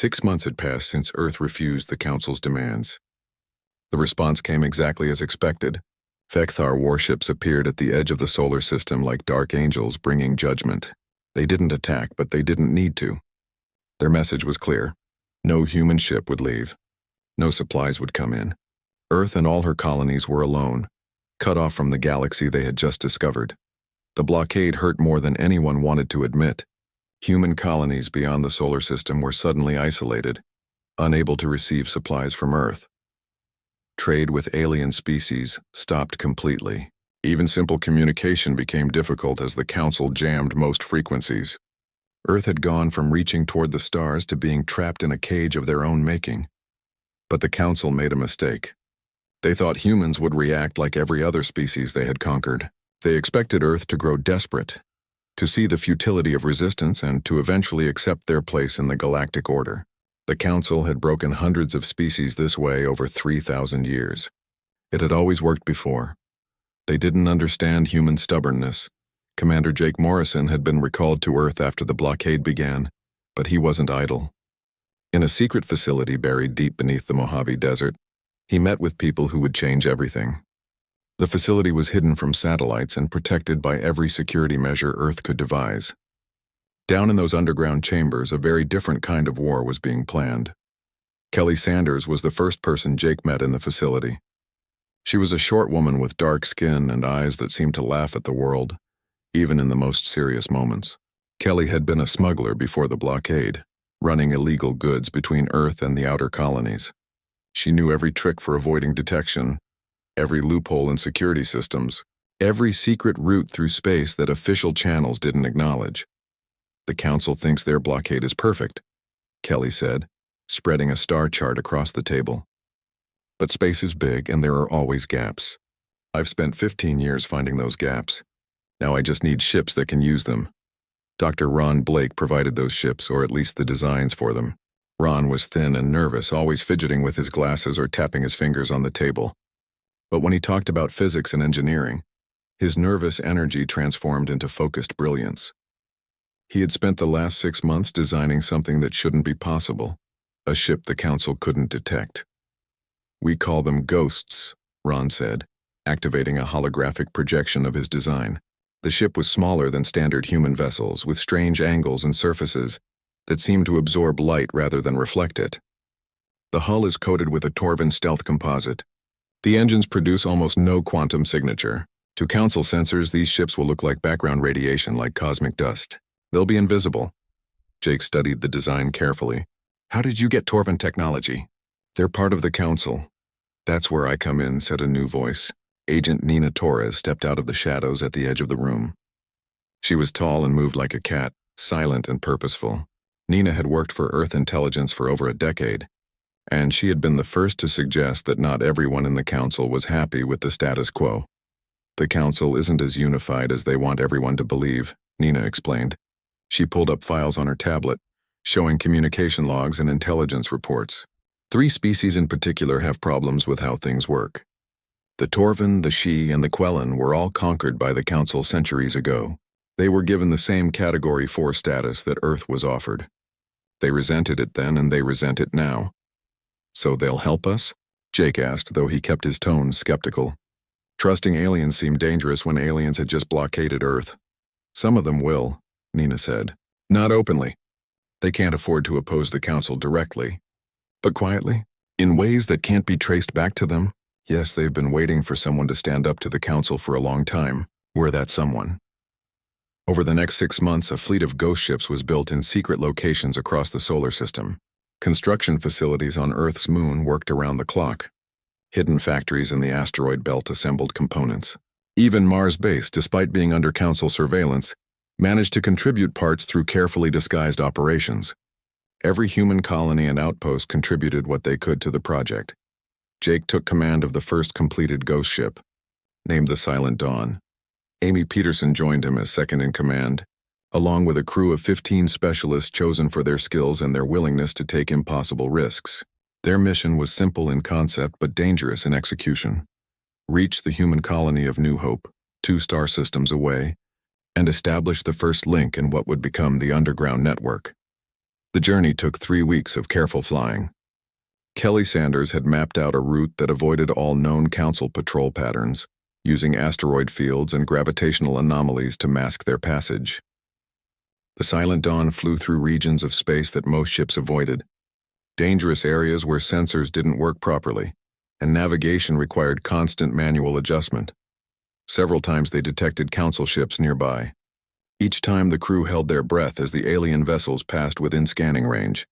6 months had passed since Earth refused the Council's demands. The response came exactly as expected. Fekthar warships appeared at the edge of the solar system like dark angels bringing judgment. They didn't attack, but they didn't need to. Their message was clear. No human ship would leave. No supplies would come in. Earth and all her colonies were alone, cut off from the galaxy they had just discovered. The blockade hurt more than anyone wanted to admit. Human colonies beyond the solar system were suddenly isolated, unable to receive supplies from Earth. Trade with alien species stopped completely. Even simple communication became difficult as the Council jammed most frequencies. Earth had gone from reaching toward the stars to being trapped in a cage of their own making. But the Council made a mistake. They thought humans would react like every other species they had conquered. They expected Earth to grow desperate, to see the futility of resistance and to eventually accept their place in the galactic order. The Council had broken hundreds of species this way over 3,000 years. It had always worked before. They didn't understand human stubbornness. Commander Jake Morrison had been recalled to Earth after the blockade began, but he wasn't idle. In a secret facility buried deep beneath the Mojave Desert, he met with people who would change everything. The facility was hidden from satellites and protected by every security measure Earth could devise. Down in those underground chambers, a very different kind of war was being planned. Kelly Sanders was the first person Jake met in the facility. She was a short woman with dark skin and eyes that seemed to laugh at the world, even in the most serious moments. Kelly had been a smuggler before the blockade, running illegal goods between Earth and the outer colonies. She knew every trick for avoiding detection, every loophole in security systems, every secret route through space that official channels didn't acknowledge. The Council thinks their blockade is perfect, Kelly said, spreading a star chart across the table. But space is big and there are always gaps. I've spent 15 years finding those gaps. Now I just need ships that can use them. Dr. Ron Blake provided those ships, or at least the designs for them. Ron was thin and nervous, always fidgeting with his glasses or tapping his fingers on the table. But when he talked about physics and engineering, his nervous energy transformed into focused brilliance. He had spent the last 6 months designing something that shouldn't be possible, a ship the Council couldn't detect. "We call them ghosts," Ron said, activating a holographic projection of his design. The ship was smaller than standard human vessels, with strange angles and surfaces that seemed to absorb light rather than reflect it. The hull is coated with a Torvan stealth composite. The engines produce almost no quantum signature. To Council sensors, these ships will look like background radiation, like cosmic dust. They'll be invisible. Jake studied the design carefully. "How did you get Torvan technology?" "They're part of the Council. That's where I come in," said a new voice. Agent Nina Torres stepped out of the shadows at the edge of the room. She was tall and moved like a cat, silent and purposeful. Nina had worked for Earth intelligence for over a decade, and she had been the first to suggest that not everyone in the Council was happy with the status quo. "The Council isn't as unified as they want everyone to believe," Nina explained. She pulled up files on her tablet, showing communication logs and intelligence reports. 3 species in particular have problems with how things work. The Torvan, the Shi, and the Quellan were all conquered by the Council centuries ago. They were given the same Category 4 status that Earth was offered. They resented it then, and they resent it now. "So they'll help us?" Jake asked, though he kept his tone skeptical. Trusting aliens seemed dangerous when aliens had just blockaded Earth. "Some of them will," Nina said. "Not openly. They can't afford to oppose the Council directly. But quietly, in ways that can't be traced back to them. Yes, they've been waiting for someone to stand up to the Council for a long time. We're that someone." Over the next 6 months, a fleet of ghost ships was built in secret locations across the solar system. Construction facilities on Earth's moon worked around the clock. Hidden factories in the asteroid belt assembled components. Even Mars Base, despite being under Council surveillance, managed to contribute parts through carefully disguised operations. Every human colony and outpost contributed what they could to the project. Jake took command of the first completed ghost ship, named the Silent Dawn. Amy Peterson joined him as second in command, along with a crew of 15 specialists chosen for their skills and their willingness to take impossible risks. Their mission was simple in concept but dangerous in execution. Reach the human colony of New Hope, 2 star systems away, and establish the first link in what would become the underground network. The journey took 3 weeks of careful flying. Kelly Sanders had mapped out a route that avoided all known Council patrol patterns, using asteroid fields and gravitational anomalies to mask their passage. The Silent Dawn flew through regions of space that most ships avoided, dangerous areas where sensors didn't work properly, and navigation required constant manual adjustment. Several times they detected Council ships nearby. Each time the crew held their breath as the alien vessels passed within scanning range.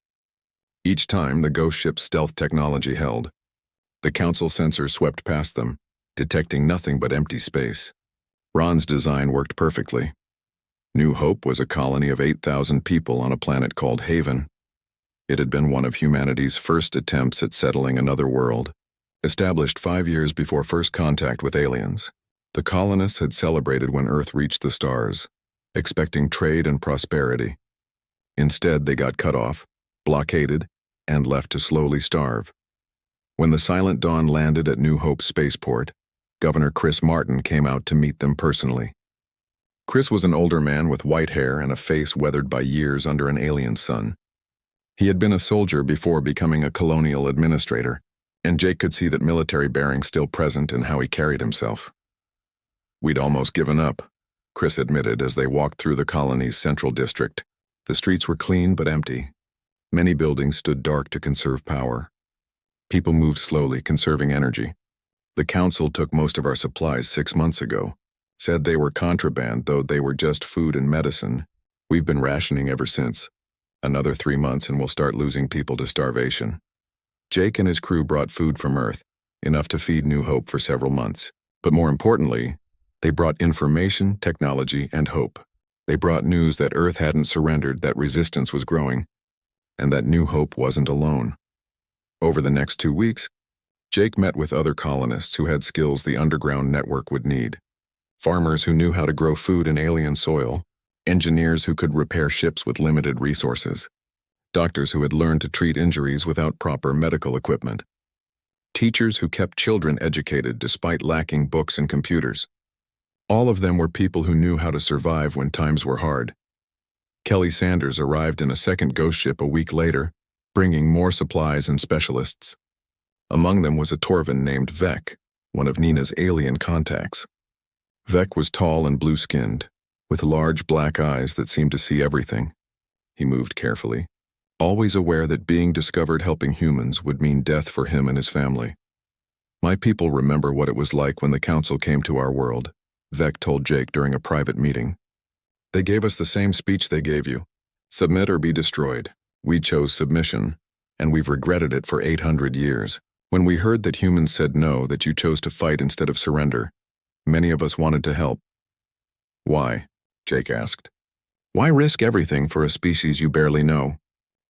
Each time the ghost ship's stealth technology held. The Council sensors swept past them, detecting nothing but empty space. Ron's design worked perfectly. New Hope was a colony of 8,000 people on a planet called Haven. It had been one of humanity's first attempts at settling another world, established 5 years before first contact with aliens. The colonists had celebrated when Earth reached the stars, expecting trade and prosperity. Instead, they got cut off, blockaded, and left to slowly starve. When the Silent Dawn landed at New Hope spaceport, Governor Chris Martin came out to meet them personally. Chris was an older man with white hair and a face weathered by years under an alien sun. He had been a soldier before becoming a colonial administrator, and Jake could see that military bearing still present in how he carried himself. "We'd almost given up," Chris admitted as they walked through the colony's central district. The streets were clean but empty. Many buildings stood dark to conserve power. People moved slowly, conserving energy. "The Council took most of our supplies 6 months ago. Said they were contraband, though they were just food and medicine. We've been rationing ever since. Another 3 months and we'll start losing people to starvation." Jake and his crew brought food from Earth, enough to feed New Hope for several months. But more importantly, they brought information, technology, and hope. They brought news that Earth hadn't surrendered, that resistance was growing, and that New Hope wasn't alone. Over the next 2 weeks, Jake met with other colonists who had skills the underground network would need. Farmers who knew how to grow food in alien soil, engineers who could repair ships with limited resources, doctors who had learned to treat injuries without proper medical equipment, teachers who kept children educated despite lacking books and computers. All of them were people who knew how to survive when times were hard. Kelly Sanders arrived in a second ghost ship a week later, bringing more supplies and specialists. Among them was a Torvin named Vec, one of Nina's alien contacts. Vec was tall and blue-skinned, with large black eyes that seemed to see everything. He moved carefully, always aware that being discovered helping humans would mean death for him and his family. "My people remember what it was like when the Council came to our world," Vec told Jake during a private meeting. "They gave us the same speech they gave you. Submit or be destroyed. We chose submission, and we've regretted it for 800 years. When we heard that humans said no, that you chose to fight instead of surrender, many of us wanted to help." "Why?" Jake asked. "Why risk everything for a species you barely know?"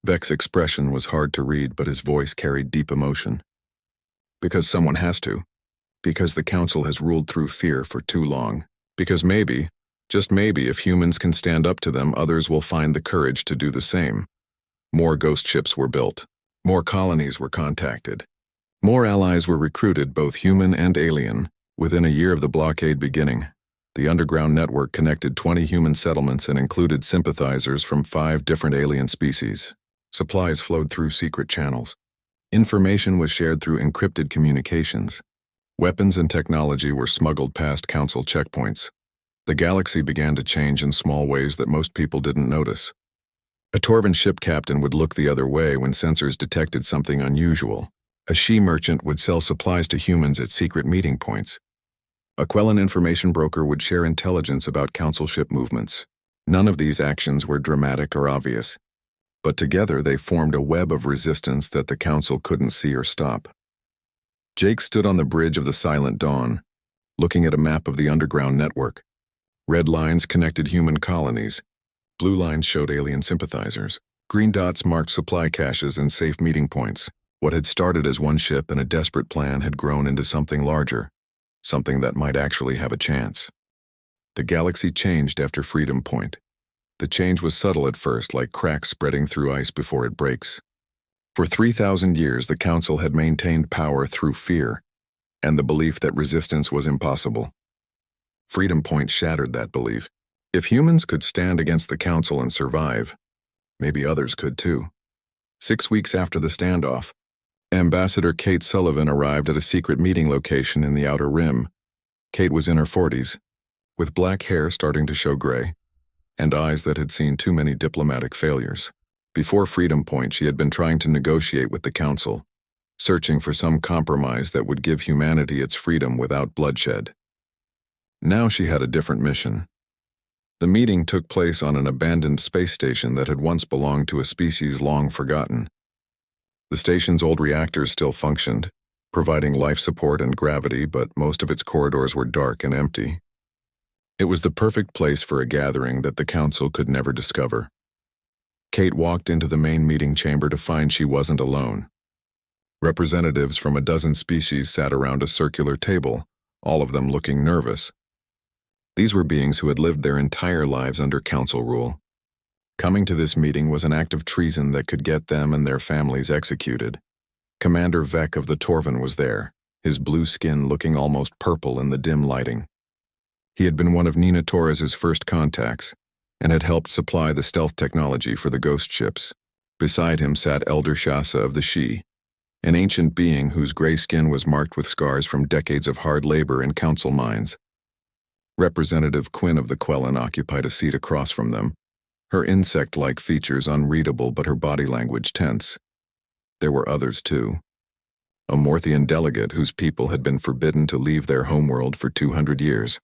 Vec's expression was hard to read, but his voice carried deep emotion. "Because someone has to. Because the Council has ruled through fear for too long. Because maybe, just maybe, if humans can stand up to them, others will find the courage to do the same." More ghost ships were built. More colonies were contacted. More allies were recruited, both human and alien. Within a year of the blockade beginning, the underground network connected 20 human settlements and included sympathizers from 5 different alien species. Supplies flowed through secret channels. Information was shared through encrypted communications. Weapons and technology were smuggled past Council checkpoints. The galaxy began to change in small ways that most people didn't notice. A Torvin ship captain would look the other way when sensors detected something unusual. A she merchant would sell supplies to humans at secret meeting points. A Quellan information broker would share intelligence about Council ship movements. None of these actions were dramatic or obvious, but together they formed a web of resistance that the Council couldn't see or stop. Jake stood on the bridge of the Silent Dawn, looking at a map of the underground network. Red lines connected human colonies. Blue lines showed alien sympathizers. Green dots marked supply caches and safe meeting points. What had started as one ship and a desperate plan had grown into something larger, something that might actually have a chance. The galaxy changed after Freedom Point. The change was subtle at first, like cracks spreading through ice before it breaks. For 3,000 years, the Council had maintained power through fear and the belief that resistance was impossible. Freedom Point shattered that belief. If humans could stand against the Council and survive, Maybe others could too. 6 weeks after the standoff, Ambassador Kate Sullivan arrived at a secret meeting location in the Outer Rim. Kate was in her 40s, with black hair starting to show gray, and eyes that had seen too many diplomatic failures. Before Freedom Point, she had been trying to negotiate with the Council, searching for some compromise that would give humanity its freedom without bloodshed. Now she had a different mission. The meeting took place on an abandoned space station that had once belonged to a species long forgotten. The station's old reactors still functioned, providing life support and gravity, but most of its corridors were dark and empty. It was the perfect place for a gathering that the Council could never discover. Kate walked into the main meeting chamber to find she wasn't alone. Representatives from a dozen species sat around a circular table, all of them looking nervous. These were beings who had lived their entire lives under Council rule. Coming to this meeting was an act of treason that could get them and their families executed. Commander Vec of the Torvin was there, his blue skin looking almost purple in the dim lighting. He had been one of Nina Torres's first contacts, and had helped supply the stealth technology for the ghost ships. Beside him sat Elder Shasa of the Shi, an ancient being whose gray skin was marked with scars from decades of hard labor in Council mines. Representative Quinn of the Quellan occupied a seat across from them, her insect-like features unreadable but her body language tense. There were others too. A Morthian delegate whose people had been forbidden to leave their homeworld for 200 years.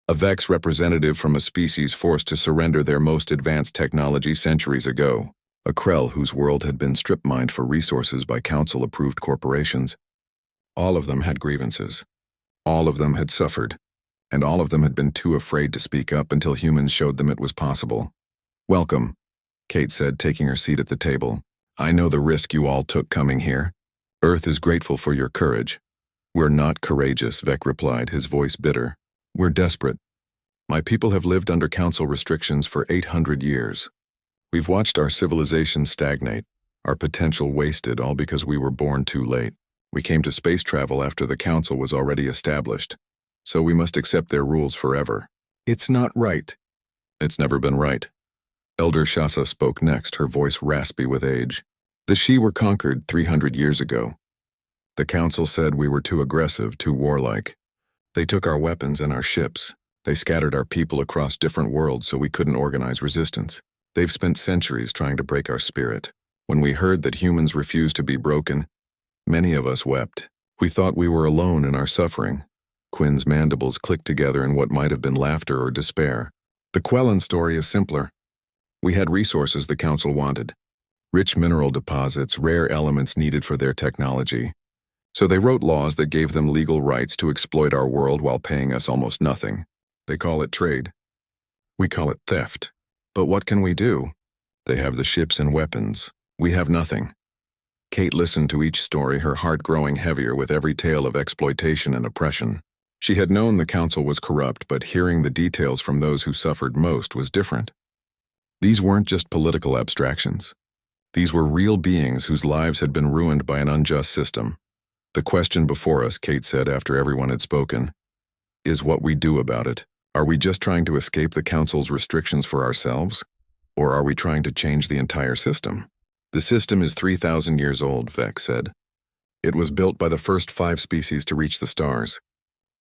A Vex representative from a species forced to surrender their most advanced technology centuries ago. A Krell whose world had been strip-mined for resources by Council-approved corporations. All of them had grievances. All of them had suffered. And all of them had been too afraid to speak up until humans showed them it was possible. "Welcome," Kate said, taking her seat at the table. "I know the risk you all took coming here. Earth is grateful for your courage." "We're not courageous," Vec replied, his voice bitter. "We're desperate. My people have lived under Council restrictions for 800 years. We've watched our civilization stagnate, our potential wasted, all because we were born too late. We came to space travel after the Council was already established. So we must accept their rules forever. It's not right." "It's never been right." Elder Shasa spoke next, her voice raspy with age. "The Shi were conquered 300 years ago. The Council said we were too aggressive, too warlike. They took our weapons and our ships. They scattered our people across different worlds so we couldn't organize resistance. They've spent centuries trying to break our spirit. When we heard that humans refused to be broken, many of us wept. We thought we were alone in our suffering." Quinn's mandibles clicked together in what might have been laughter or despair. "The Quellan story is simpler. We had resources the Council wanted. Rich mineral deposits, rare elements needed for their technology. So they wrote laws that gave them legal rights to exploit our world while paying us almost nothing. They call it trade. We call it theft. But what can we do? They have the ships and weapons. We have nothing." Kate listened to each story, her heart growing heavier with every tale of exploitation and oppression. She had known the Council was corrupt, but hearing the details from those who suffered most was different. These weren't just political abstractions. These were real beings whose lives had been ruined by an unjust system. "The question before us," Kate said after everyone had spoken, "is what we do about it. Are we just trying to escape the Council's restrictions for ourselves? Or are we trying to change the entire system?" "The system is 3,000 years old," Vec said. "It was built by the first 5 species to reach the stars.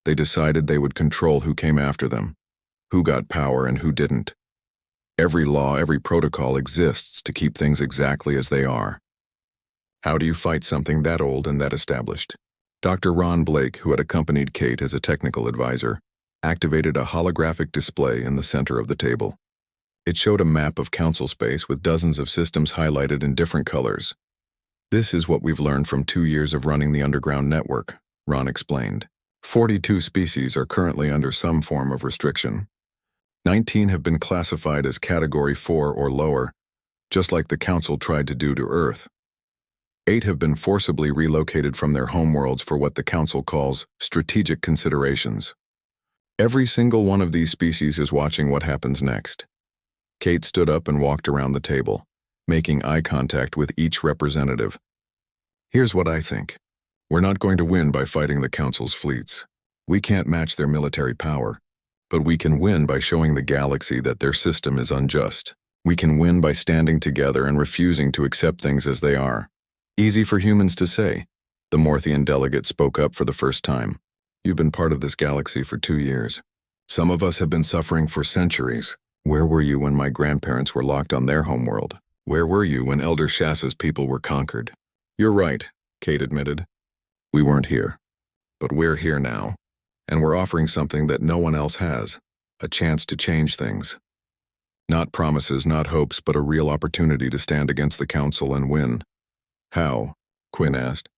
They decided they would control who came after them, who got power and who didn't. Every law, every protocol exists to keep things exactly as they are. How do you fight something that old and that established?" Dr. Ron Blake, who had accompanied Kate as a technical advisor, activated a holographic display in the center of the table. It showed a map of Council space with dozens of systems highlighted in different colors. "This is what we've learned from 2 years of running the underground network," Ron explained. 42 species are currently under some form of restriction. 19 have been classified as Category 4 or lower, just like the Council tried to do to Earth. 8 have been forcibly relocated from their homeworlds for what the Council calls strategic considerations. Every single one of these species is watching what happens next. Kate stood up and walked around the table, making eye contact with each representative. "Here's what I think. We're not going to win by fighting the Council's fleets. We can't match their military power, but we can win by showing the galaxy that their system is unjust. We can win by standing together and refusing to accept things as they are. Easy for humans to say. The Morthian delegate spoke up for the first time. You've been part of this galaxy for 2 years. Some of us have been suffering for centuries. Where were you when my grandparents were locked on their homeworld? Where were you when Elder Shassa's people were conquered? You're right, Kate admitted. We weren't here. But we're here now. And we're offering something that no one else has. A chance to change things. Not promises, not hopes, but a real opportunity to stand against the Council and win. How? Quinn asked.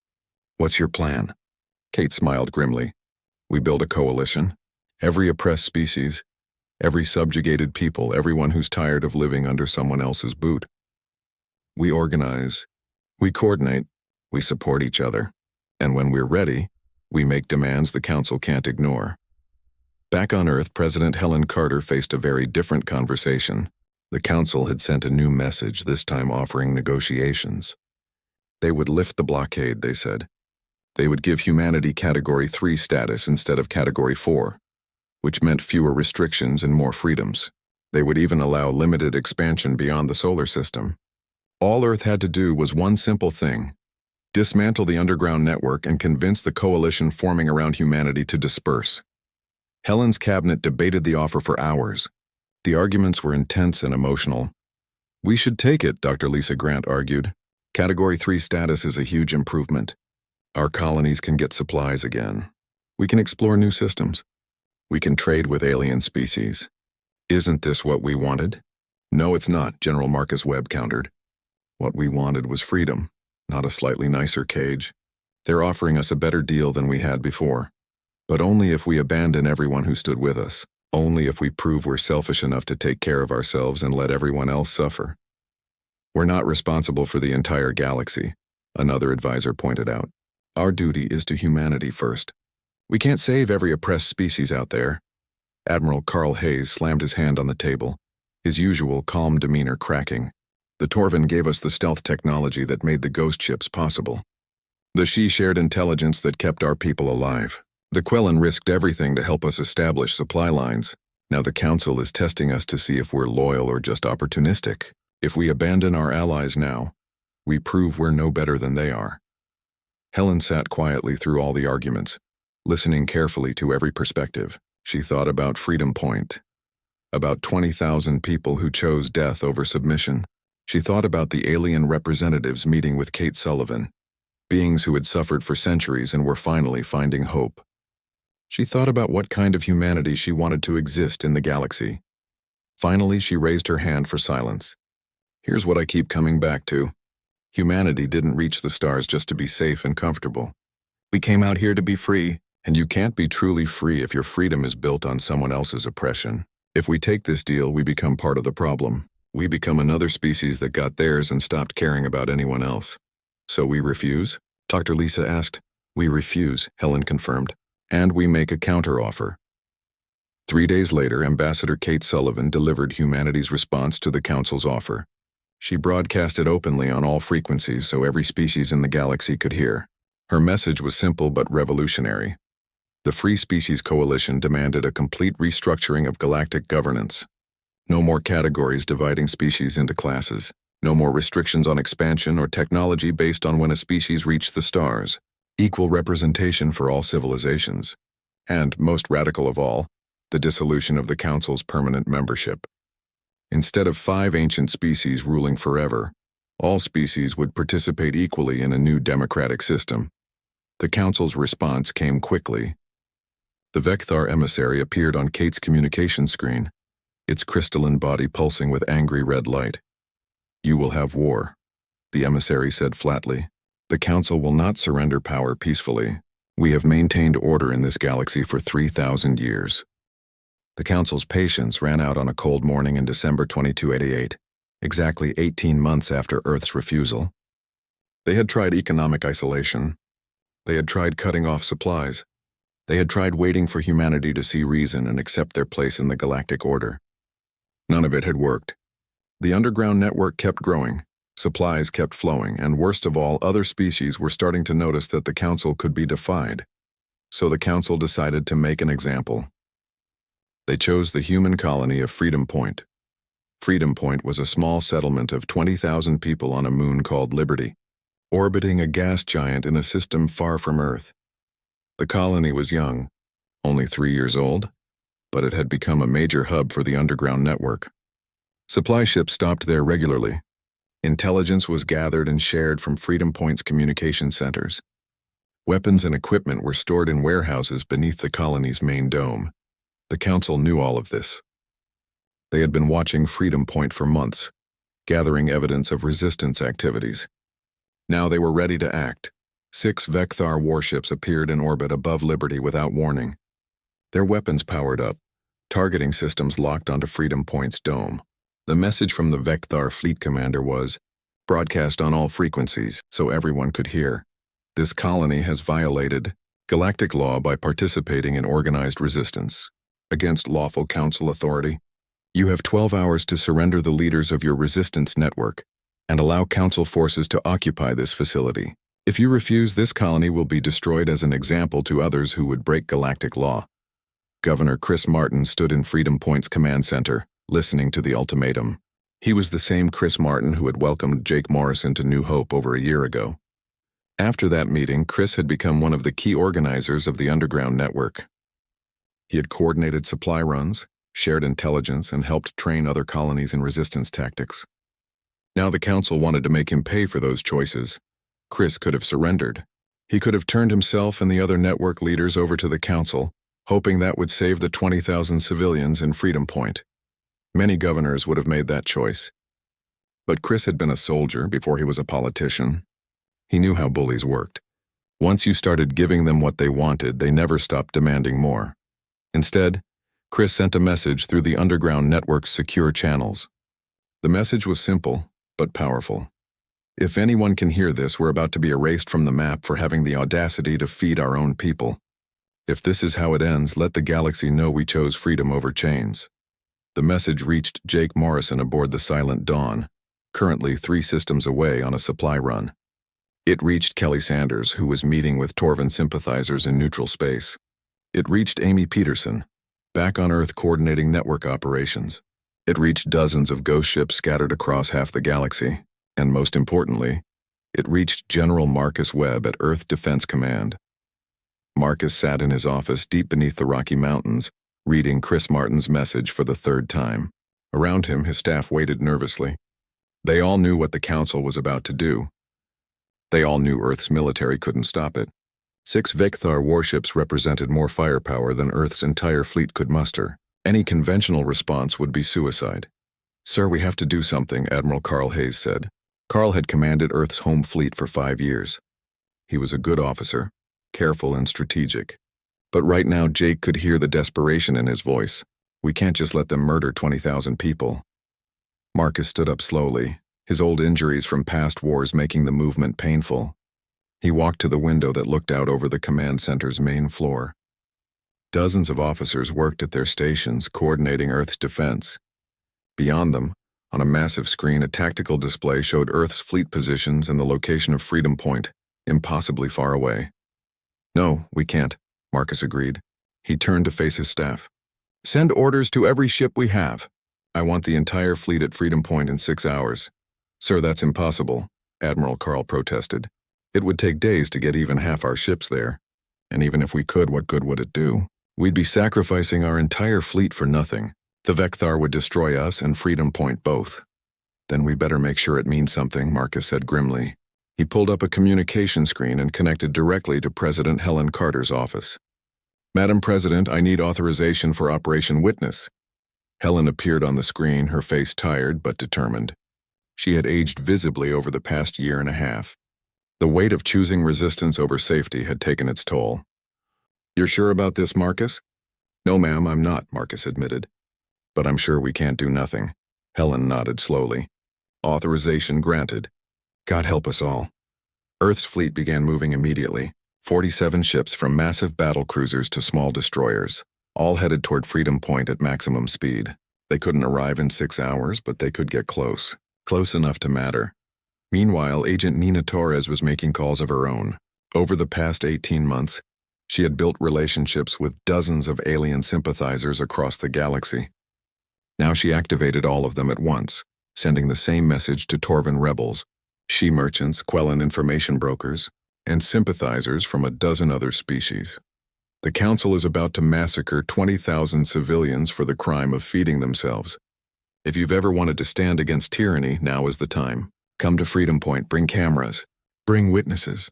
What's your plan? Kate smiled grimly. We build a coalition. Every oppressed species. Every subjugated people, everyone who's tired of living under someone else's boot. We organize. We coordinate. We support each other. And when we're ready, we make demands the Council can't ignore. Back on Earth, President Helen Carter faced a very different conversation. The Council had sent a new message, this time offering negotiations. They would lift the blockade, they said. They would give humanity Category 3 status instead of Category 4, which meant fewer restrictions and more freedoms. They would even allow limited expansion beyond the solar system. All Earth had to do was one simple thing: dismantle the underground network and convince the coalition forming around humanity to disperse. Helen's cabinet debated the offer for hours. The arguments were intense and emotional. We should take it, Dr. Lisa Grant argued. Category 3 status is a huge improvement. Our colonies can get supplies again. We can explore new systems. We can trade with alien species. Isn't this what we wanted? No, it's not, General Marcus Webb countered. What we wanted was freedom, not a slightly nicer cage. They're offering us a better deal than we had before. But only if we abandon everyone who stood with us. Only if we prove we're selfish enough to take care of ourselves and let everyone else suffer. We're not responsible for the entire galaxy, another advisor pointed out. Our duty is to humanity first. We can't save every oppressed species out there. Admiral Carl Hayes slammed his hand on the table, his usual calm demeanor cracking. The Torvin gave us the stealth technology that made the ghost ships possible. The She shared intelligence that kept our people alive. The Quellan risked everything to help us establish supply lines. Now the Council is testing us to see if we're loyal or just opportunistic. If we abandon our allies now, we prove we're no better than they are. Helen sat quietly through all the arguments, listening carefully to every perspective. She thought about Freedom Point, about 20,000 people who chose death over submission. She thought about the alien representatives meeting with Kate Sullivan, beings who had suffered for centuries and were finally finding hope. She thought about what kind of humanity she wanted to exist in the galaxy. Finally, she raised her hand for silence. Here's what I keep coming back to. Humanity didn't reach the stars just to be safe and comfortable. We came out here to be free, and you can't be truly free if your freedom is built on someone else's oppression. If we take this deal, we become part of the problem. We become another species that got theirs and stopped caring about anyone else. So we refuse? Dr. Lisa asked. We refuse, Helen confirmed. And we make a counteroffer. 3 days later, Ambassador Kate Sullivan delivered humanity's response to the Council's offer. She broadcast it openly on all frequencies so every species in the galaxy could hear. Her message was simple but revolutionary. The Free Species Coalition demanded a complete restructuring of galactic governance. No more categories dividing species into classes. No more restrictions on expansion or technology based on when a species reached the stars. Equal representation for all civilizations. And, most radical of all, the dissolution of the Council's permanent membership. Instead of 5 ancient species ruling forever, all species would participate equally in a new democratic system. The Council's response came quickly. The Vecthar emissary appeared on Kate's communication screen, its crystalline body pulsing with angry red light. You will have war, the emissary said flatly. The Council will not surrender power peacefully. We have maintained order in this galaxy for 3,000 years. The Council's patience ran out on a cold morning in December 2288, exactly 18 months after Earth's refusal. They had tried economic isolation. They had tried cutting off supplies. They had tried waiting for humanity to see reason and accept their place in the galactic order. None of it had worked. The underground network kept growing. Supplies kept flowing, and worst of all, other species were starting to notice that the Council could be defied. So the Council decided to make an example. They chose the human colony of Freedom Point. Freedom Point was a small settlement of 20,000 people on a moon called Liberty, orbiting a gas giant in a system far from Earth. The colony was young, only 3 years old, but it had become a major hub for the underground network. Supply ships stopped there regularly. Intelligence was gathered and shared from Freedom Point's communication centers. Weapons and equipment were stored in warehouses beneath the colony's main dome. The Council knew all of this. They had been watching Freedom Point for months, gathering evidence of resistance activities. Now they were ready to act. 6 Vecthar warships appeared in orbit above Liberty without warning. Their weapons powered up, targeting systems locked onto Freedom Point's dome. The message from the Vecthar fleet commander was, broadcast on all frequencies so everyone could hear. This colony has violated galactic law by participating in organized resistance against lawful Council authority. You have 12 hours to surrender the leaders of your resistance network and allow Council forces to occupy this facility. If you refuse, this colony will be destroyed as an example to others who would break galactic law. Governor Chris Martin stood in Freedom Point's command center, listening to the ultimatum. He was the same Chris Martin who had welcomed Jake Morrison to New Hope over a year ago. After that meeting, Chris had become one of the key organizers of the underground network. He had coordinated supply runs, shared intelligence, and helped train other colonies in resistance tactics. Now the Council wanted to make him pay for those choices. Chris could have surrendered. He could have turned himself and the other network leaders over to the Council, hoping that would save the 20,000 civilians in Freedom Point. Many governors would have made that choice. But Chris had been a soldier before he was a politician. He knew how bullies worked. Once you started giving them what they wanted, they never stopped demanding more. Instead, Chris sent a message through the underground network's secure channels. The message was simple, but powerful. If anyone can hear this, we're about to be erased from the map for having the audacity to feed our own people. If this is how it ends, let the galaxy know we chose freedom over chains. The message reached Jake Morrison aboard the Silent Dawn, currently 3 systems away on a supply run. It reached Kelly Sanders, who was meeting with Torvin sympathizers in neutral space. It reached Amy Peterson, back on Earth coordinating network operations. It reached dozens of ghost ships scattered across half the galaxy. And most importantly, it reached General Marcus Webb at Earth Defense Command. Marcus sat in his office deep beneath the Rocky Mountains, reading Chris Martin's message for the 3rd time. Around him, his staff waited nervously. They all knew what the Council was about to do. They all knew Earth's military couldn't stop it. 6 Vecthar warships represented more firepower than Earth's entire fleet could muster. Any conventional response would be suicide. "Sir, we have to do something," Admiral Carl Hayes said. Carl had commanded Earth's home fleet for 5 years. He was a good officer, careful and strategic. But right now, Jake could hear the desperation in his voice. "We can't just let them murder 20,000 people." Marcus stood up slowly, his old injuries from past wars making the movement painful. He walked to the window that looked out over the command center's main floor. Dozens of officers worked at their stations, coordinating Earth's defense. Beyond them, on a massive screen, a tactical display showed Earth's fleet positions and the location of Freedom Point, impossibly far away. "No, we can't," Marcus agreed. He turned to face his staff. "Send orders to every ship we have. I want the entire fleet at Freedom Point in 6 hours." "Sir, that's impossible," Admiral Carl protested. "It would take days to get even half our ships there. And even if we could, what good would it do? We'd be sacrificing our entire fleet for nothing. The Vecthar would destroy us and Freedom Point both." "Then we better make sure it means something," Marcus said grimly. He pulled up a communication screen and connected directly to President Helen Carter's office. "Madam President, I need authorization for Operation Witness." Helen appeared on the screen, her face tired but determined. She had aged visibly over the past year and a half. The weight of choosing resistance over safety had taken its toll. "You're sure about this, Marcus?" "No, ma'am, I'm not," Marcus admitted. "But I'm sure we can't do nothing." Helen nodded slowly. "Authorization granted. God help us all." Earth's fleet began moving immediately, 47 ships from massive battle cruisers to small destroyers, all headed toward Freedom Point at maximum speed. They couldn't arrive in 6 hours, but they could get close enough to matter. Meanwhile, Agent Nina Torres was making calls of her own. Over the past 18 months, she had built relationships with dozens of alien sympathizers across the galaxy. Now she activated all of them at once, sending the same message to Torvin rebels, she merchants, Quellan information brokers, and sympathizers from a dozen other species. The Council is about to massacre 20,000 civilians for the crime of feeding themselves. If you've ever wanted to stand against tyranny, now is the time. Come to Freedom Point, bring cameras, bring witnesses.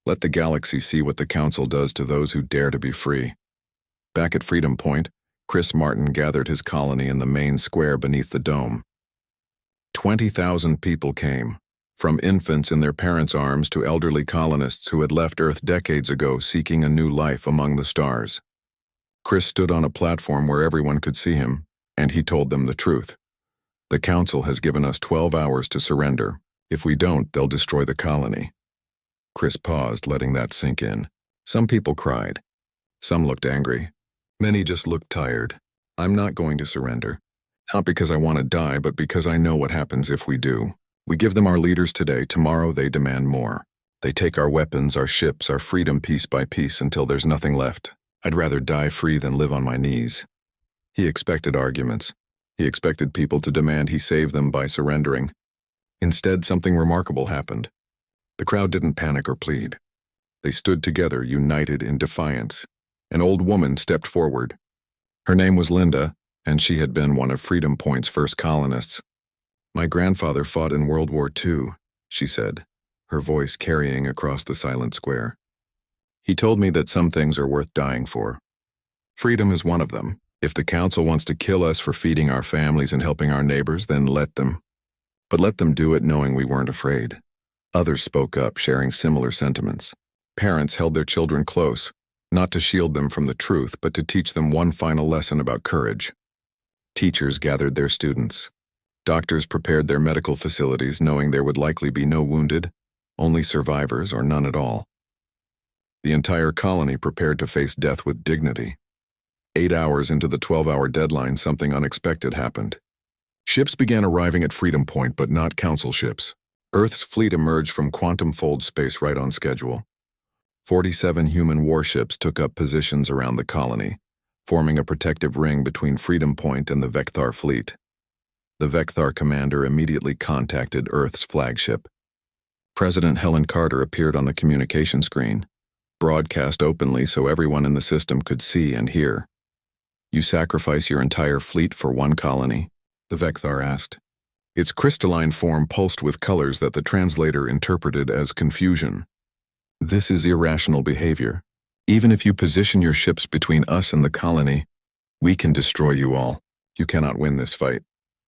Let the galaxy see what the Council does to those who dare to be free. Back at Freedom Point, Chris Martin gathered his colony in the main square beneath the dome. 20,000 people came, from infants in their parents' arms to elderly colonists who had left Earth decades ago seeking a new life among the stars. Chris stood on a platform where everyone could see him, and he told them the truth. The Council has given us 12 hours to surrender. If we don't, they'll destroy the colony. Chris paused, letting that sink in. Some people cried. Some looked angry. Many just looked tired. I'm not going to surrender. Not because I want to die, but because I know what happens if we do. We give them our leaders today. Tomorrow they demand more. They take our weapons, our ships, our freedom piece by piece until there's nothing left. I'd rather die free than live on my knees. He expected arguments. He expected people to demand he save them by surrendering. Instead, something remarkable happened. The crowd didn't panic or plead. They stood together, united in defiance. An old woman stepped forward. Her name was Linda, and she had been one of Freedom Point's first colonists. My grandfather fought in World War II, she said, her voice carrying across the silent square. He told me that some things are worth dying for. Freedom is one of them. If the Council wants to kill us for feeding our families and helping our neighbors, then let them. But let them do it knowing we weren't afraid. Others spoke up, sharing similar sentiments. Parents held their children close, not to shield them from the truth, but to teach them one final lesson about courage. Teachers gathered their students. Doctors prepared their medical facilities, knowing there would likely be no wounded, only survivors or none at all. The entire colony prepared to face death with dignity. 8 hours into the 12-hour deadline, something unexpected happened. Ships began arriving at Freedom Point, but not Council ships. Earth's fleet emerged from quantum-fold space right on schedule. 47 human warships took up positions around the colony, forming a protective ring between Freedom Point and the Vecthar fleet. The Vecthar commander immediately contacted Earth's flagship. President Helen Carter appeared on the communication screen, broadcast openly so everyone in the system could see and hear. You sacrifice your entire fleet for one colony? The Vecthar asked. Its crystalline form pulsed with colors that the translator interpreted as confusion. This is irrational behavior. Even if you position your ships between us and the colony, we can destroy you all. You cannot win this fight.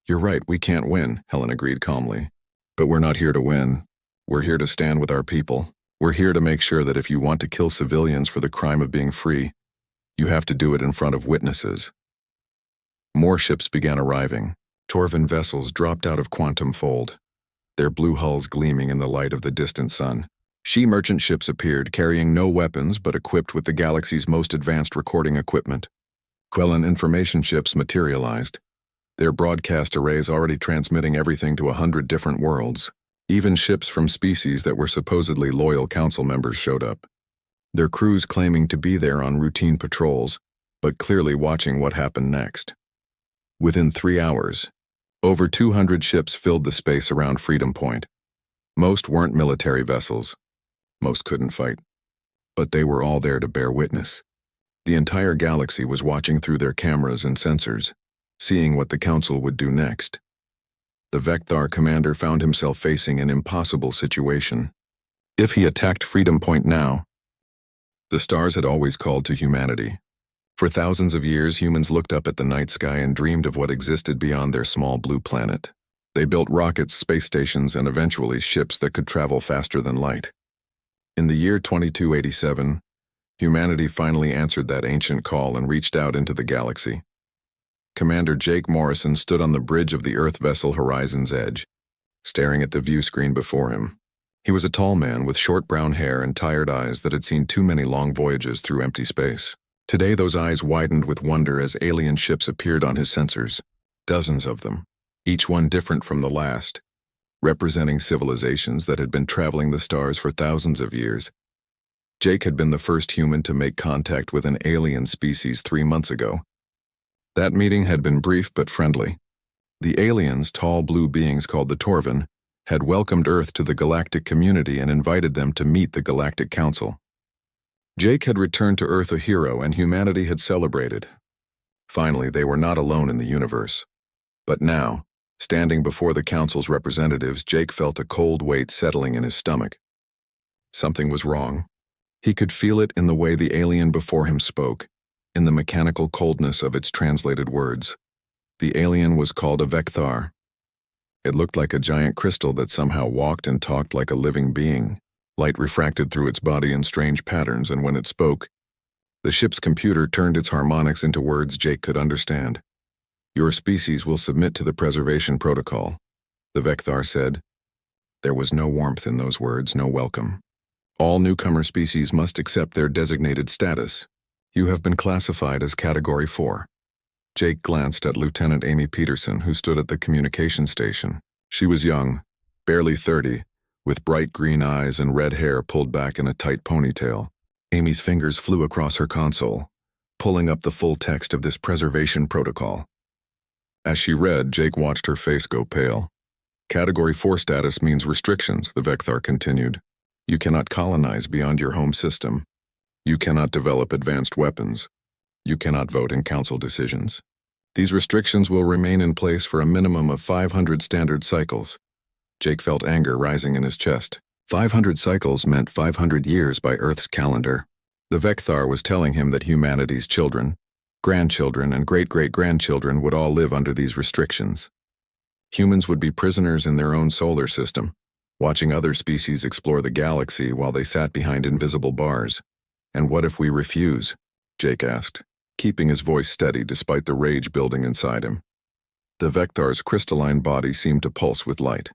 You're right, we can't win, Helen agreed calmly. But we're not here to win. We're here to stand with our people. We're here to make sure that if you want to kill civilians for the crime of being free, you have to do it in front of witnesses. More ships began arriving. Torvin vessels dropped out of quantum fold, their blue hulls gleaming in the light of the distant sun. She merchant ships appeared, carrying no weapons but equipped with the galaxy's most advanced recording equipment. Quellan information ships materialized, their broadcast arrays already transmitting everything to 100 different worlds. Even ships from species that were supposedly loyal Council members showed up, their crews claiming to be there on routine patrols, but clearly watching what happened next. Within 3 hours, over 200 ships filled the space around Freedom Point. Most weren't military vessels. Most couldn't fight. But they were all there to bear witness. The entire galaxy was watching through their cameras and sensors, seeing what the Council would do next. The Vecthar commander found himself facing an impossible situation. If he attacked Freedom Point now, the stars had always called to humanity. For thousands of years, humans looked up at the night sky and dreamed of what existed beyond their small blue planet. They built rockets, space stations, and eventually ships that could travel faster than light. In the year 2287, humanity finally answered that ancient call and reached out into the galaxy. Commander Jake Morrison stood on the bridge of the Earth vessel Horizon's Edge, staring at the view screen before him. He was a tall man with short brown hair and tired eyes that had seen too many long voyages through empty space. Today those eyes widened with wonder as alien ships appeared on his sensors, dozens of them, each one different from the last, representing civilizations that had been traveling the stars for thousands of years. Jake had been the first human to make contact with an alien species 3 months ago. That meeting had been brief but friendly. The aliens, tall blue beings called the Torvin, had welcomed Earth to the galactic community and invited them to meet the Galactic Council. Jake had returned to Earth a hero, and humanity had celebrated. Finally, they were not alone in the universe. But now, standing before the Council's representatives, Jake felt a cold weight settling in his stomach. Something was wrong. He could feel it in the way the alien before him spoke, in the mechanical coldness of its translated words. The alien was called a Vekthar. It looked like a giant crystal that somehow walked and talked like a living being. Light refracted through its body in strange patterns, and when it spoke, the ship's computer turned its harmonics into words Jake could understand. "Your species will submit to the preservation protocol," the Vekthar said. There was no warmth in those words, no welcome. "All newcomer species must accept their designated status. You have been classified as Category 4. Jake glanced at Lieutenant Amy Peterson, who stood at the communication station. She was young, barely 30, with bright green eyes and red hair pulled back in a tight ponytail. Amy's fingers flew across her console, pulling up the full text of this preservation protocol. As she read, Jake watched her face go pale. "Category 4 status means restrictions," the Vekthar continued. "You cannot colonize beyond your home system. You cannot develop advanced weapons. You cannot vote in council decisions. These restrictions will remain in place for a minimum of 500 standard cycles." Jake felt anger rising in his chest. 500 cycles meant 500 years by Earth's calendar. The Vekthar was telling him that humanity's children, grandchildren, and great-great-grandchildren would all live under these restrictions. Humans would be prisoners in their own solar system, watching other species explore the galaxy while they sat behind invisible bars. "And what if we refuse?" Jake asked, keeping his voice steady despite the rage building inside him. The Vekthar's crystalline body seemed to pulse with light.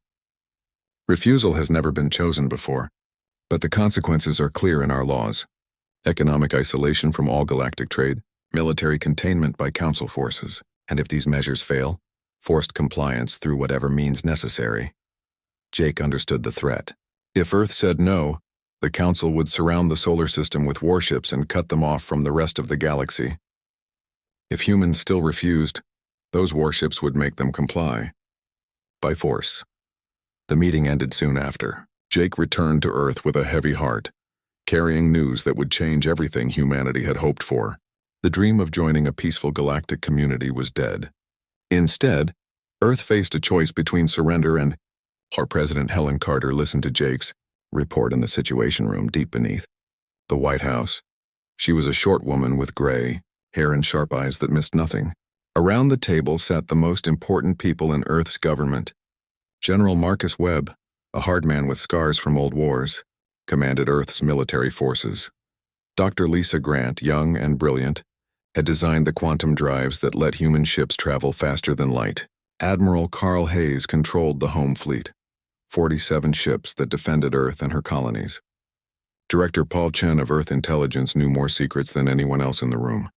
"Refusal has never been chosen before, but the consequences are clear in our laws. Economic isolation from all galactic trade, military containment by council forces, and if these measures fail, forced compliance through whatever means necessary." Jake understood the threat. If Earth said no, the council would surround the solar system with warships and cut them off from the rest of the galaxy. If humans still refused, those warships would make them comply. By force. The meeting ended soon after. Jake returned to Earth with a heavy heart, carrying news that would change everything humanity had hoped for. The dream of joining a peaceful galactic community was dead. Instead, Earth faced a choice between surrender and... Our President Helen Carter listened to Jake's report in the Situation Room deep beneath the White House. She was a short woman with gray hair and sharp eyes that missed nothing. Around the table sat the most important people in Earth's government. General Marcus Webb, a hard man with scars from old wars, commanded Earth's military forces. Dr. Lisa Grant, young and brilliant, had designed the quantum drives that let human ships travel faster than light. Admiral Carl Hayes controlled the home fleet, 47 ships that defended Earth and her colonies. Director Paul Chen of Earth Intelligence knew more secrets than anyone else in the room.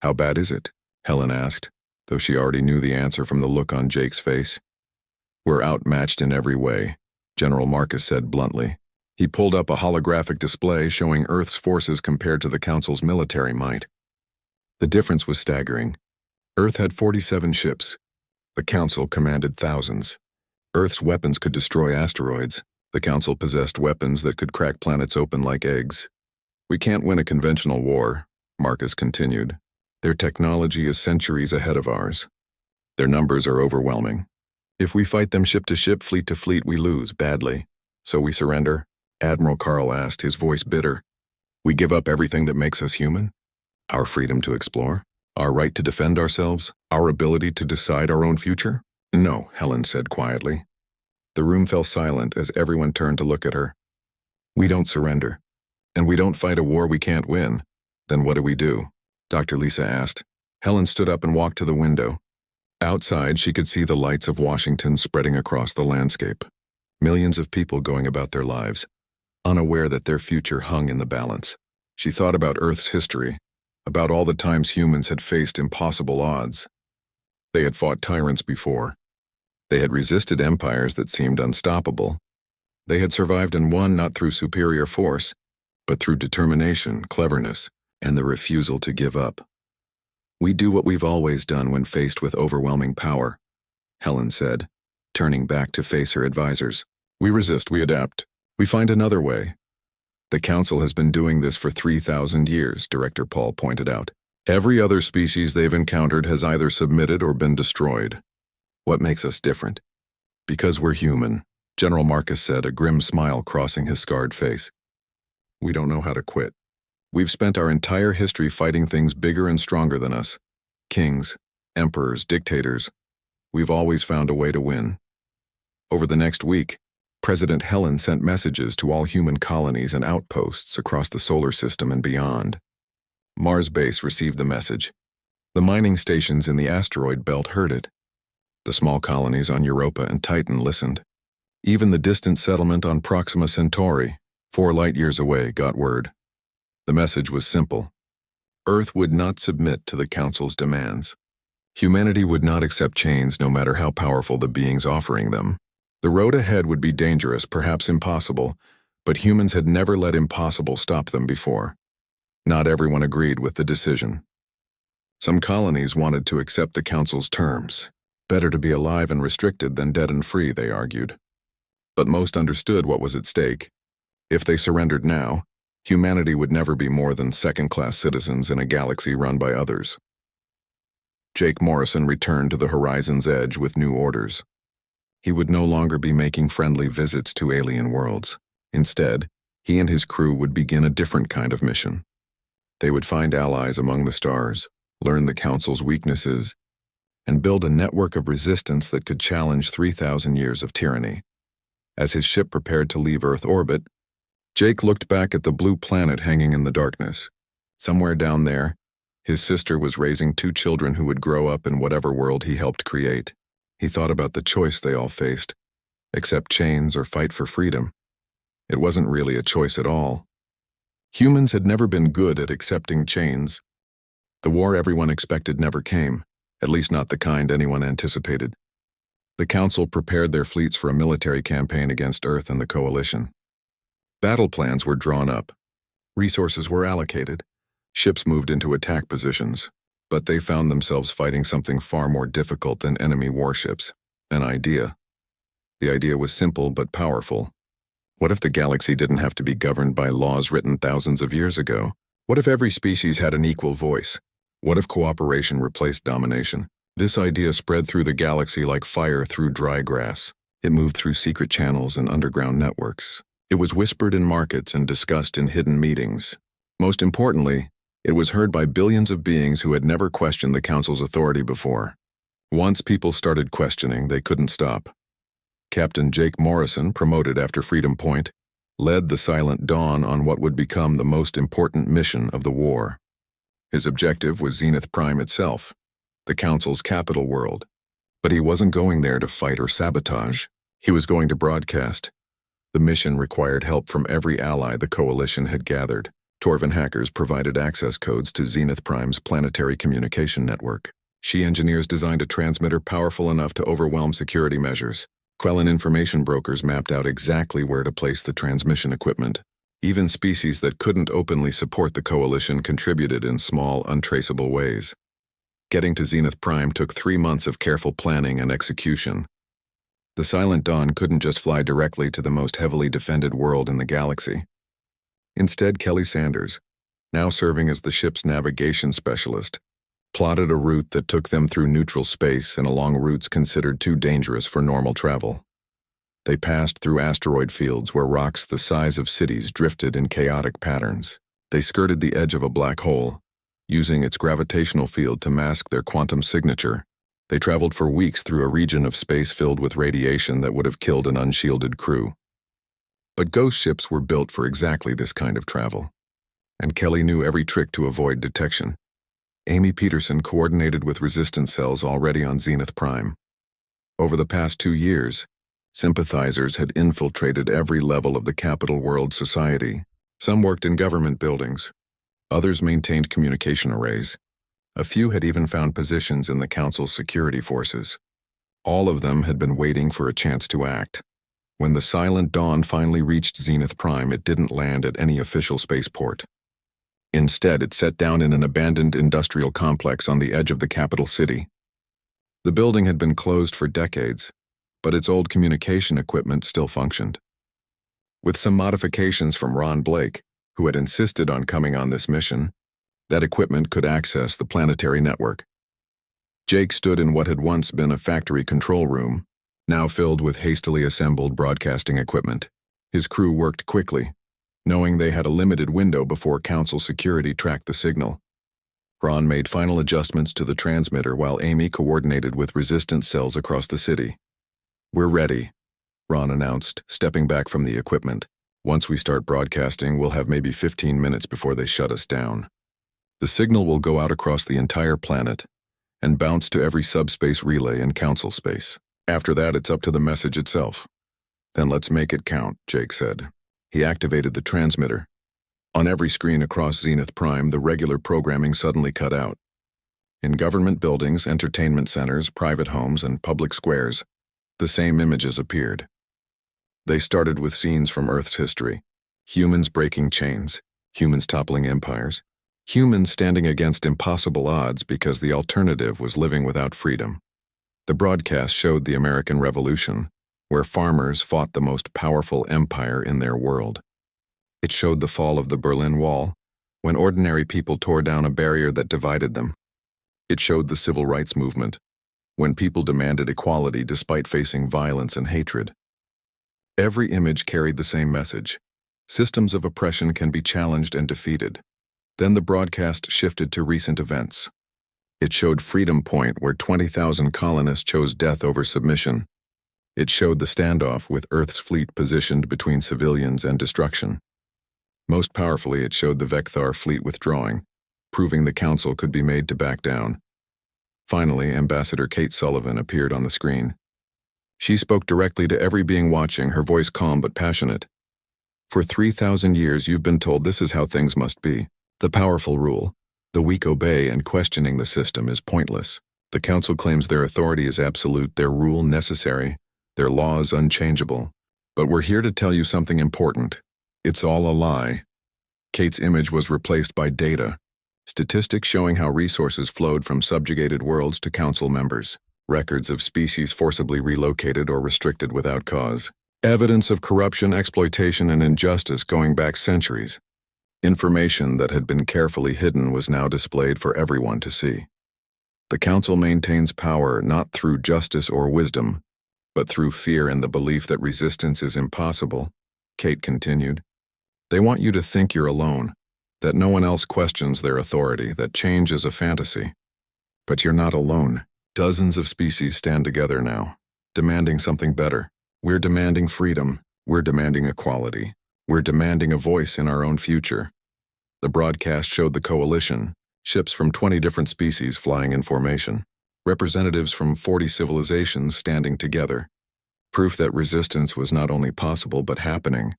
"How bad is it?" Helen asked, though she already knew the answer from the look on Jake's face. "We're outmatched in every way," General Marcus said bluntly. He pulled up a holographic display showing Earth's forces compared to the Council's military might. The difference was staggering. Earth had 47 ships. The Council commanded thousands. Earth's weapons could destroy asteroids. The Council possessed weapons that could crack planets open like eggs. "We can't win a conventional war," Marcus continued. "Their technology is centuries ahead of ours. Their numbers are overwhelming. If we fight them ship to ship, fleet to fleet, we lose badly. So we surrender?" Admiral Carl asked, his voice bitter. "We give up everything that makes us human? Our freedom to explore? Our right to defend ourselves? Our ability to decide our own future?" "No," Helen said quietly. The room fell silent as everyone turned to look at her. "We don't surrender. And we don't fight a war we can't win. Then what do we do?" Dr. Lisa asked. Helen stood up and walked to the window. Outside, she could see the lights of Washington spreading across the landscape. Millions of people going about their lives, unaware that their future hung in the balance. She thought about Earth's history, about all the times humans had faced impossible odds. They had fought tyrants before. They had resisted empires that seemed unstoppable. They had survived and won not through superior force, but through determination, cleverness, and the refusal to give up. We do what we've always done when faced with overwhelming power, Helen said, turning back to face her advisors. We resist, we adapt. We find another way. The Council has been doing this for 3,000 years, Director Paul pointed out. Every other species they've encountered has either submitted or been destroyed. What makes us different? Because we're human, General Marcus said, a grim smile crossing his scarred face. We don't know how to quit. We've spent our entire history fighting things bigger and stronger than us. Kings, emperors, dictators. We've always found a way to win. Over the next week, President Helen sent messages to all human colonies and outposts across the solar system and beyond. Mars Base received the message. The mining stations in the asteroid belt heard it. The small colonies on Europa and Titan listened. Even the distant settlement on Proxima Centauri, 4 light-years away, got word. The message was simple. Earth would not submit to the Council's demands. Humanity would not accept chains no matter how powerful the beings offering them. The road ahead would be dangerous, perhaps impossible, but humans had never let impossible stop them before. Not everyone agreed with the decision. Some colonies wanted to accept the Council's terms. Better to be alive and restricted than dead and free, they argued. But most understood what was at stake. If they surrendered now, humanity would never be more than second-class citizens in a galaxy run by others. Jake Morrison returned to the horizon's edge with new orders. He would no longer be making friendly visits to alien worlds. Instead, he and his crew would begin a different kind of mission. They would find allies among the stars, learn the Council's weaknesses, and build a network of resistance that could challenge 3,000 years of tyranny. As his ship prepared to leave Earth orbit, Jake looked back at the blue planet hanging in the darkness. Somewhere down there, his sister was raising 2 children who would grow up in whatever world he helped create. He thought about the choice they all faced: accept chains or fight for freedom. It wasn't really a choice at all. Humans had never been good at accepting chains. The war everyone expected never came, at least not the kind anyone anticipated. The Council prepared their fleets for a military campaign against Earth and the Coalition. Battle plans were drawn up. Resources were allocated. Ships moved into attack positions. But they found themselves fighting something far more difficult than enemy warships: an idea. The idea was simple but powerful. What if the galaxy didn't have to be governed by laws written thousands of years ago? What if every species had an equal voice? What if cooperation replaced domination? This idea spread through the galaxy like fire through dry grass. It moved through secret channels and underground networks. It was whispered in markets and discussed in hidden meetings. Most importantly, it was heard by billions of beings who had never questioned the Council's authority before. Once people started questioning, they couldn't stop. Captain Jake Morrison, promoted after Freedom Point, led the Silent Dawn on what would become the most important mission of the war. His objective was Zenith Prime itself, the Council's capital world. But he wasn't going there to fight or sabotage. He was going to broadcast. The mission required help from every ally the Coalition had gathered. Torvin hackers provided access codes to Zenith Prime's planetary communication network. She engineers designed a transmitter powerful enough to overwhelm security measures. Quellan information brokers mapped out exactly where to place the transmission equipment. Even species that couldn't openly support the Coalition contributed in small, untraceable ways. Getting to Zenith Prime took 3 months of careful planning and execution. The Silent Dawn couldn't just fly directly to the most heavily defended world in the galaxy. Instead, Kelly Sanders, now serving as the ship's navigation specialist, plotted a route that took them through neutral space and along routes considered too dangerous for normal travel. They passed through asteroid fields where rocks the size of cities drifted in chaotic patterns. They skirted the edge of a black hole, using its gravitational field to mask their quantum signature. They traveled for weeks through a region of space filled with radiation that would have killed an unshielded crew. But ghost ships were built for exactly this kind of travel, and Kelly knew every trick to avoid detection. Amy Peterson coordinated with resistance cells already on Zenith Prime. Over the past 2 years, sympathizers had infiltrated every level of the capital world society. Some worked in government buildings. Others maintained communication arrays. A few had even found positions in the Council's security forces. All of them had been waiting for a chance to act. When the Silent Dawn finally reached Zenith Prime, it didn't land at any official spaceport. Instead, it set down in an abandoned industrial complex on the edge of the capital city. The building had been closed for decades, but its old communication equipment still functioned. With some modifications from Ron Blake, who had insisted on coming on this mission, that equipment could access the planetary network. Jake stood in what had once been a factory control room, now filled with hastily assembled broadcasting equipment. His crew worked quickly, knowing they had a limited window before Council security tracked the signal. Ron made final adjustments to the transmitter while Amy coordinated with resistance cells across the city. "We're ready," Ron announced, stepping back from the equipment. "Once we start broadcasting, we'll have maybe 15 minutes before they shut us down. The signal will go out across the entire planet and bounce to every subspace relay in Council space. After that, it's up to the message itself." "Then let's make it count," Jake said. He activated the transmitter. On every screen across Zenith Prime, the regular programming suddenly cut out. In government buildings, entertainment centers, private homes, and public squares, the same images appeared. They started with scenes from Earth's history: humans breaking chains, humans toppling empires, humans standing against impossible odds because the alternative was living without freedom. The broadcast showed the American Revolution, where farmers fought the most powerful empire in their world. It showed the fall of the Berlin Wall, when ordinary people tore down a barrier that divided them. It showed the civil rights movement, when people demanded equality despite facing violence and hatred. Every image carried the same message: systems of oppression can be challenged and defeated. Then the broadcast shifted to recent events. It showed Freedom Point, where 20,000 colonists chose death over submission. It showed the standoff with Earth's fleet positioned between civilians and destruction. Most powerfully, it showed the Vecthar fleet withdrawing, proving the Council could be made to back down. Finally, Ambassador Kate Sullivan appeared on the screen. She spoke directly to every being watching, her voice calm but passionate. "For 3,000 years, you've been told this is how things must be. The powerful rule. The weak obey, and questioning the system is pointless. The Council claims their authority is absolute, their rule necessary, their laws unchangeable. But we're here to tell you something important. It's all a lie." Kate's image was replaced by data. Statistics showing how resources flowed from subjugated worlds to Council members. Records of species forcibly relocated or restricted without cause. Evidence of corruption, exploitation, and injustice going back centuries. Information that had been carefully hidden was now displayed for everyone to see. The Council maintains power not through justice or wisdom, but through fear and the belief that resistance is impossible, Kate continued. They want you to think you're alone, that no one else questions their authority, that change is a fantasy. But you're not alone. Dozens of species stand together now, demanding something better. We're demanding freedom. We're demanding equality. We're demanding a voice in our own future. The broadcast showed the coalition, ships from 20 different species flying in formation, representatives from 40 civilizations standing together. Proof that resistance was not only possible but happening.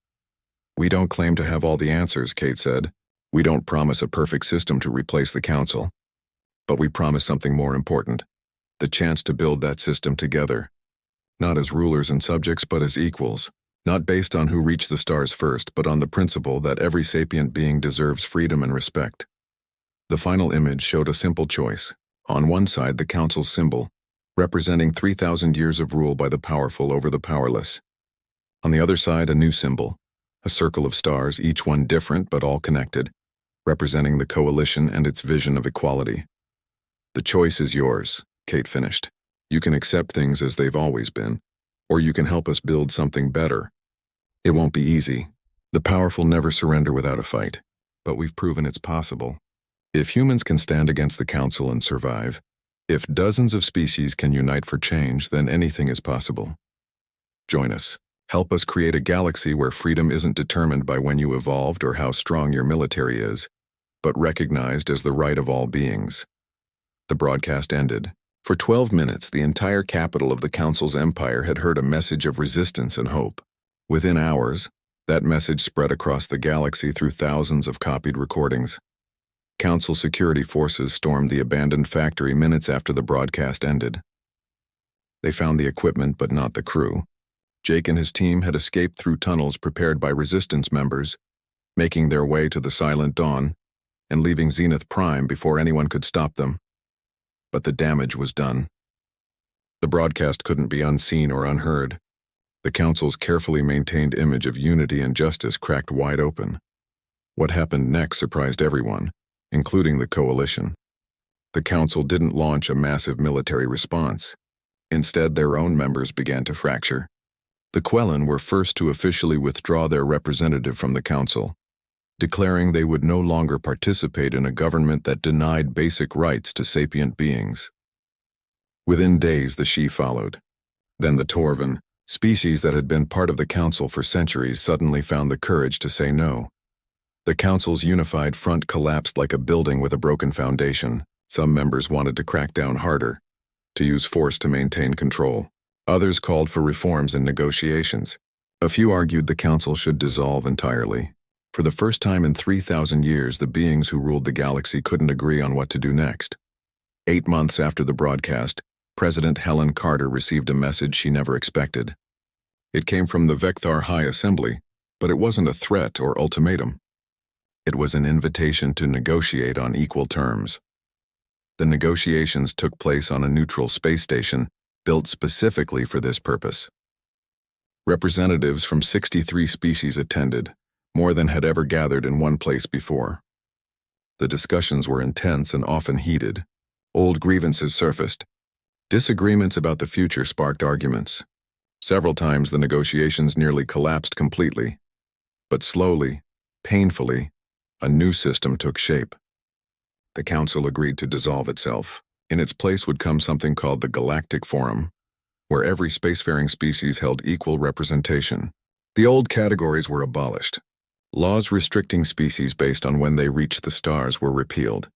"We don't claim to have all the answers," Kate said. "We don't promise a perfect system to replace the Council. But we promise something more important: the chance to build that system together. Not as rulers and subjects, but as equals. Not based on who reached the stars first, but on the principle that every sapient being deserves freedom and respect." The final image showed a simple choice. On one side, the Council's symbol, representing 3,000 years of rule by the powerful over the powerless. On the other side, a new symbol, a circle of stars, each one different but all connected, representing the coalition and its vision of equality. "The choice is yours," Kate finished. "You can accept things as they've always been, or you can help us build something better. It won't be easy. The powerful never surrender without a fight, but we've proven it's possible. If humans can stand against the Council and survive, if dozens of species can unite for change, then anything is possible. Join us. Help us create a galaxy where freedom isn't determined by when you evolved or how strong your military is, but recognized as the right of all beings." The broadcast ended. For 12 minutes, the entire capital of the Council's empire had heard a message of resistance and hope. Within hours, that message spread across the galaxy through thousands of copied recordings. Council security forces stormed the abandoned factory minutes after the broadcast ended. They found the equipment but not the crew. Jake and his team had escaped through tunnels prepared by resistance members, making their way to the Silent Dawn, and leaving Zenith Prime before anyone could stop them. But the damage was done. The broadcast couldn't be unseen or unheard. The Council's carefully maintained image of unity and justice cracked wide open. What happened next surprised everyone, including the Coalition. The Council didn't launch a massive military response. Instead, their own members began to fracture. The Quellan were first to officially withdraw their representative from the Council, declaring they would no longer participate in a government that denied basic rights to sapient beings. Within days, the Shi followed. Then the Torvan, species that had been part of the Council for centuries, suddenly found the courage to say no. The Council's unified front collapsed like a building with a broken foundation. Some members wanted to crack down harder, to use force to maintain control. Others called for reforms and negotiations. A few argued the Council should dissolve entirely. For the first time in 3,000 years, the beings who ruled the galaxy couldn't agree on what to do next. 8 months after the broadcast, President Helen Carter received a message she never expected. It came from the Vecthar High Assembly, but it wasn't a threat or ultimatum. It was an invitation to negotiate on equal terms. The negotiations took place on a neutral space station built specifically for this purpose. Representatives from 63 species attended, more than had ever gathered in one place before. The discussions were intense and often heated. Old grievances surfaced. Disagreements about the future sparked arguments. Several times the negotiations nearly collapsed completely. But slowly, painfully, a new system took shape. The Council agreed to dissolve itself. In its place would come something called the Galactic Forum, where every spacefaring species held equal representation. The old categories were abolished. Laws restricting species based on when they reached the stars were repealed.